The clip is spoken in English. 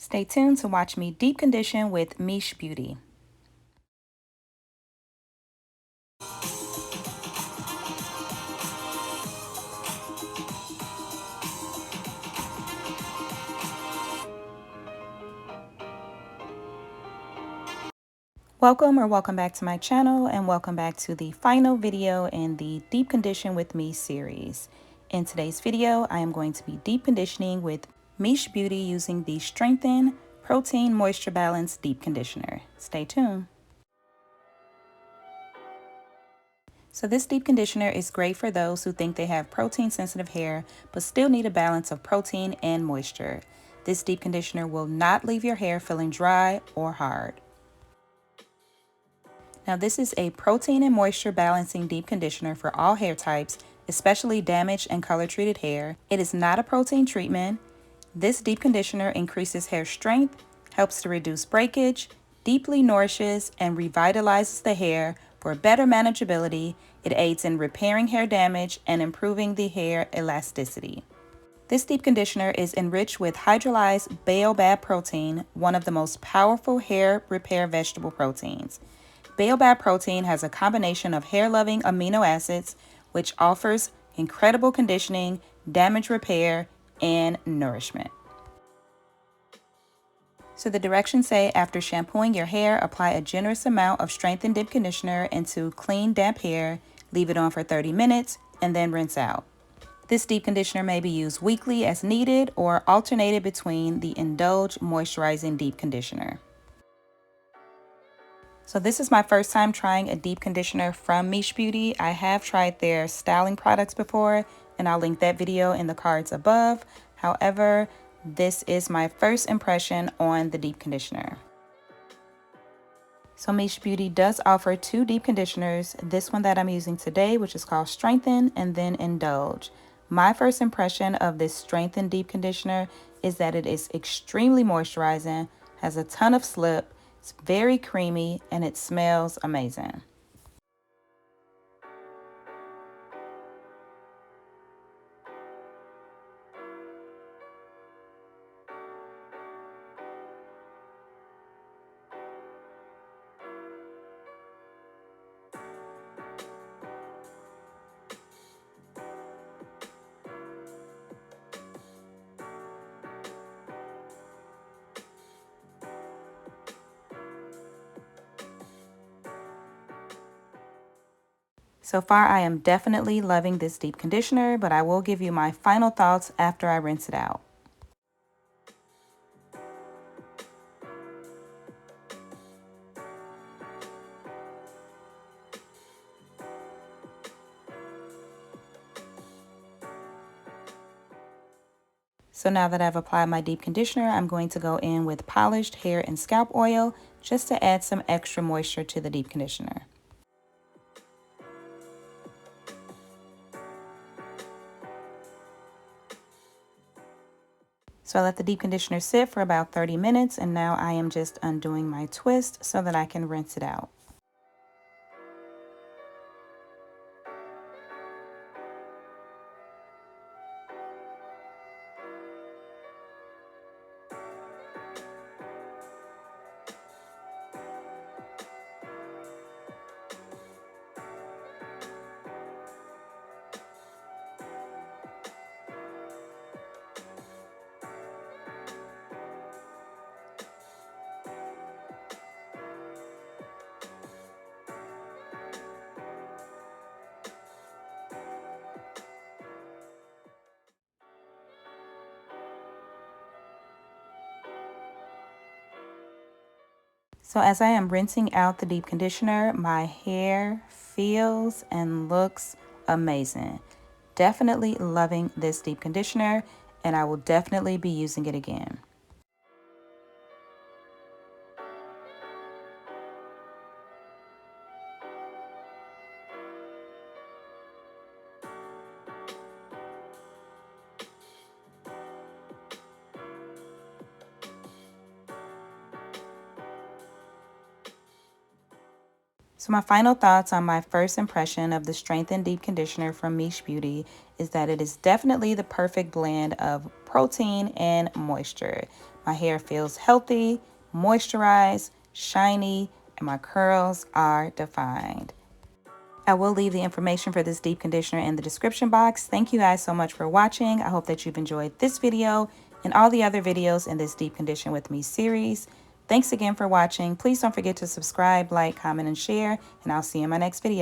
Stay tuned to watch me deep condition with Miche Beauty. Welcome back to my channel, and welcome back to the final video in the Deep Condition with Me series. In today's video, I am going to be deep conditioning with Miche Beauty using the Strengthen Protein Moisture Balance Deep Conditioner. Stay tuned. So this deep conditioner is great for those who think they have protein sensitive hair but still need a balance of protein and moisture. This deep conditioner will not leave your hair feeling dry or hard. Now this is a protein and moisture balancing deep conditioner for all hair types, especially damaged and color treated hair. It is not a protein treatment. This deep conditioner increases hair strength, helps to reduce breakage, deeply nourishes and revitalizes the hair for better manageability. It aids in repairing hair damage and improving the hair elasticity. This deep conditioner is enriched with hydrolyzed baobab protein, one of the most powerful hair repair vegetable proteins. Baobab protein has a combination of hair-loving amino acids, which offers incredible conditioning, damage repair, and nourishment. So the directions say, after shampooing your hair, apply a generous amount of strengthened deep conditioner into clean, damp hair, leave it on for 30 minutes, and then rinse out. This deep conditioner may be used weekly as needed or alternated between the Indulge Moisturizing Deep Conditioner. So this is my first time trying a deep conditioner from Miche Beauty. I have tried their styling products before, and I'll link that video in the cards above. However, this is my first impression on the deep conditioner. So Miche Beauty does offer two deep conditioners. This one that I'm using today, which is called Strengthen, and then Indulge. My first impression of this Strengthen deep conditioner is that it is extremely moisturizing, has a ton of slip, it's very creamy, and it smells amazing. So far, I am definitely loving this deep conditioner, but I will give you my final thoughts after I rinse it out. So now that I've applied my deep conditioner, I'm going to go in with polished hair and scalp oil just to add some extra moisture to the deep conditioner. So I let the deep conditioner sit for about 30 minutes, and now I am just undoing my twist so that I can rinse it out. So as I am rinsing out the deep conditioner, my hair feels and looks amazing. Definitely loving this deep conditioner, and I will definitely be using it again. So my final thoughts on my first impression of the Strengthen Deep Conditioner from Miche Beauty is that it is definitely the perfect blend of protein and moisture. My hair feels healthy, moisturized, shiny, and my curls are defined. I will leave the information for this deep conditioner in the description box. Thank you guys so much for watching. I hope that you've enjoyed this video and all the other videos in this Deep Condition with Me series. Thanks again for watching. Please don't forget to subscribe, like, comment, and share, and I'll see you in my next video.